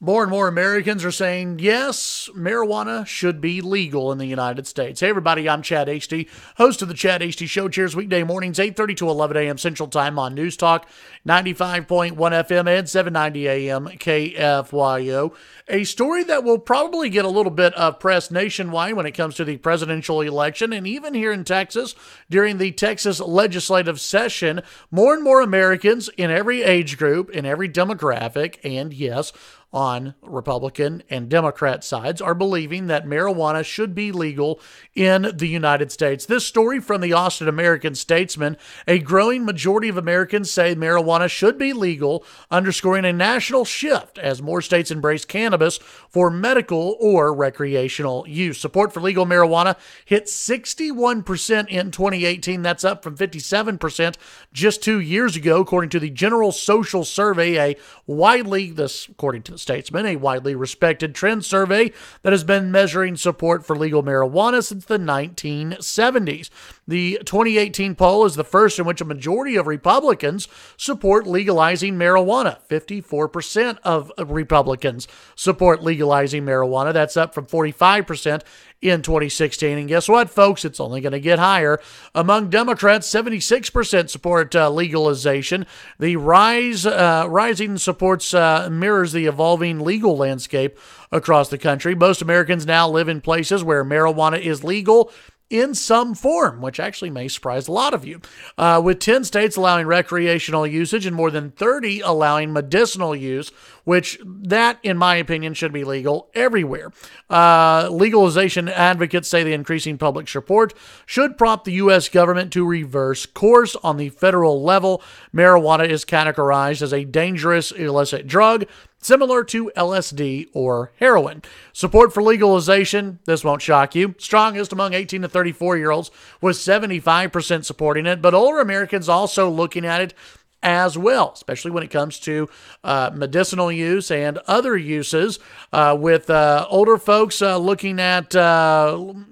More and more Americans are saying, yes, marijuana should be legal in the United States. Hey, everybody, I'm Chad Hasty, host of the Chad Hasty Show. Cheers, weekday mornings, 8:30 to 11 a.m. Central Time on News Talk, 95.1 FM and 790 a.m. KFYO. A story that will probably get a little bit of press nationwide when it comes to the presidential election, and even here in Texas, during the Texas legislative session, more and more Americans in every age group, in every demographic, and yes, on Republican and Democrat sides are believing that marijuana should be legal in the United States. This story from the Austin American-Statesman: a growing majority of Americans say marijuana should be legal, underscoring a national shift as more states embrace cannabis for medical or recreational use. Support for legal marijuana hit 61% in 2018. That's up from 57% just 2 years ago, according to the General Social Survey, according to the Statesman, a widely respected trend survey that has been measuring support for legal marijuana since the 1970s. The 2018 poll is the first in which a majority of Republicans support legalizing marijuana. 54% of Republicans support legalizing marijuana. That's up from 45% in 2016. And guess what, folks? It's only going to get higher. Among Democrats, 76% support legalization. The rising supports mirrors the evolving legal landscape across the country. Most Americans now live in places where marijuana is legal in some form, which actually may surprise a lot of you. With 10 states allowing recreational usage and more than 30 allowing medicinal use, which that, in my opinion, should be legal everywhere. Legalization advocates say the increasing public support should prompt the U.S. government to reverse course. On the federal level, marijuana is categorized as a dangerous illicit drug, similar to LSD or heroin. Support for legalization, this won't shock you, strongest among 18 to 34-year-olds, with 75% supporting it, but older Americans also looking at it as well, especially when it comes to medicinal use and other uses, with older folks looking at marijuana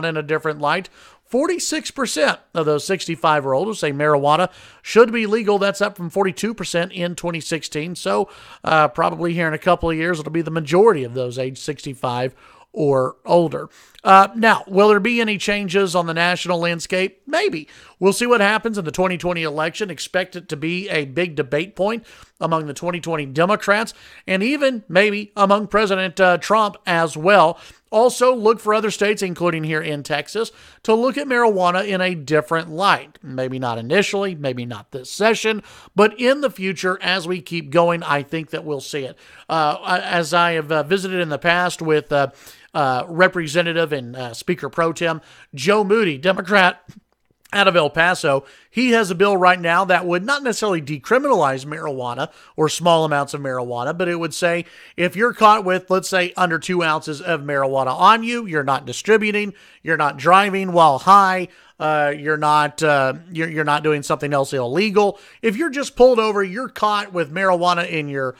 in a different light. 46% of those 65 or older say marijuana should be legal. That's up from 42% in 2016. So probably here in a couple of years, it'll be the majority of those age 65 or older. Now, will there be any changes on the national landscape? Maybe. We'll see what happens in the 2020 election. Expect it to be a big debate point among the 2020 Democrats and even maybe among President Trump as well. Also, look for other states, including here in Texas, to look at marijuana in a different light. Maybe not initially, maybe not this session, but in the future, as we keep going, I think that we'll see it. As I have visited in the past with Representative and Speaker Pro Tem Joe Moody, Democrat out of El Paso, he has a bill right now that would not necessarily decriminalize marijuana or small amounts of marijuana, but it would say if you're caught with, let's say, under 2 ounces of marijuana on you, you're not distributing, you're not driving while high, you're not doing something else illegal. If you're just pulled over, you're caught with marijuana in your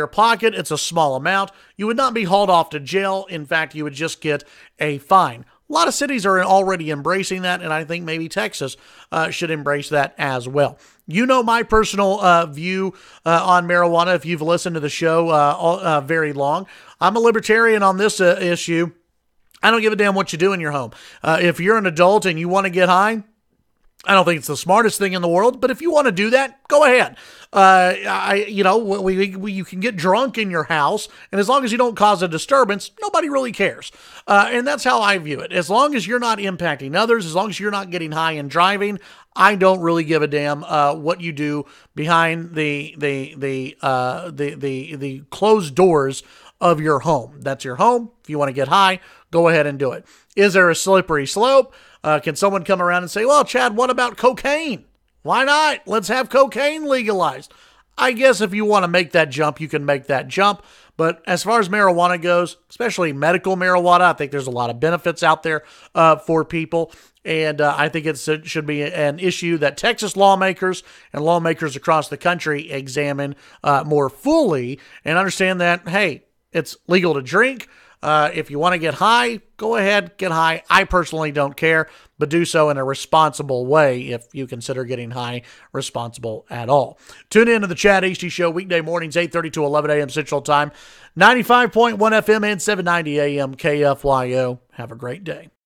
pocket, it's a small amount, you would not be hauled off to jail. In fact, you would just get a fine. A lot of cities are already embracing that, and I think maybe Texas should embrace that as well. You know my personal view on marijuana if you've listened to the show very long. I'm a libertarian on this issue. I don't give a damn what you do in your home. If you're an adult and you want to get high, I don't think it's the smartest thing in the world, but if you want to do that, go ahead. You can get drunk in your house, and as long as you don't cause a disturbance, nobody really cares. And that's how I view it. As long as you're not impacting others, as long as you're not getting high and driving, I don't really give a damn what you do behind the closed doors of your home. That's your home. If you want to get high, go ahead and do it. Is there a slippery slope? Can someone come around and say, well, Chad, what about cocaine? Why not? Let's have cocaine legalized. I guess if you want to make that jump, you can make that jump. But as far as marijuana goes, especially medical marijuana, I think there's a lot of benefits out there for people. And I think it should be an issue that Texas lawmakers and lawmakers across the country examine more fully and understand that, hey, it's legal to drink. If you want to get high, go ahead, get high. I personally don't care, but do so in a responsible way if you consider getting high responsible at all. Tune in to the Chad Hasty Show weekday mornings, 8:30 to 11 a.m. Central Time, 95.1 FM and 790 AM KFYO. Have a great day.